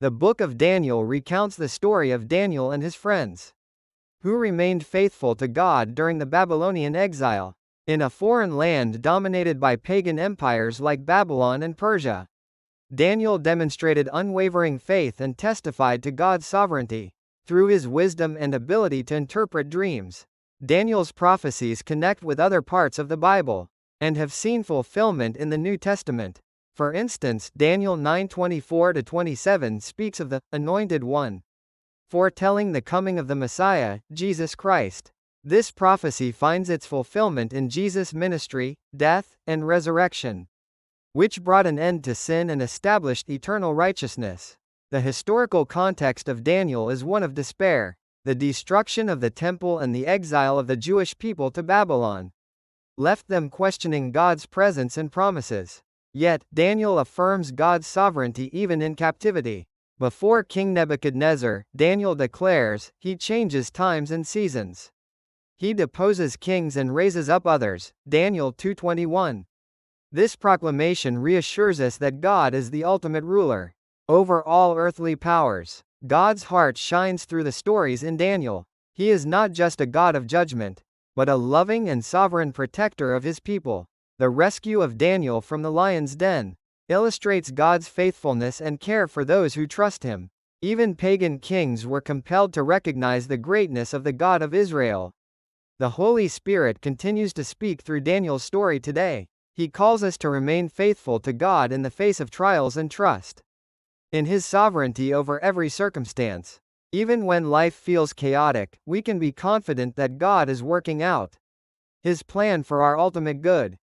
The book of Daniel recounts the story of Daniel and his friends, who remained faithful to God during the Babylonian exile, in a foreign land dominated by pagan empires like Babylon and Persia. Daniel demonstrated unwavering faith and testified to God's sovereignty. Through his wisdom and ability to interpret dreams, Daniel's prophecies connect with other parts of the Bible, and have seen fulfillment in the New Testament. For instance, Daniel 9:24-27 speaks of the Anointed One, foretelling the coming of the Messiah, Jesus Christ. This prophecy finds its fulfillment in Jesus' ministry, death, and resurrection, which brought an end to sin and established eternal righteousness. The historical context of Daniel is one of despair. The destruction of the temple and the exile of the Jewish people to Babylon left them questioning God's presence and promises. Yet, Daniel affirms God's sovereignty even in captivity. Before King Nebuchadnezzar, Daniel declares, he changes times and seasons. He deposes kings and raises up others. Daniel 2:21. This proclamation reassures us that God is the ultimate ruler over all earthly powers. God's heart shines through the stories in Daniel. He is not just a God of judgment, but a loving and sovereign protector of his people. The rescue of Daniel from the lion's den illustrates God's faithfulness and care for those who trust him. Even pagan kings were compelled to recognize the greatness of the God of Israel. The Holy Spirit continues to speak through Daniel's story today. He calls us to remain faithful to God in the face of trials and trust in his sovereignty over every circumstance. Even when life feels chaotic, we can be confident that God is working out his plan for our ultimate good.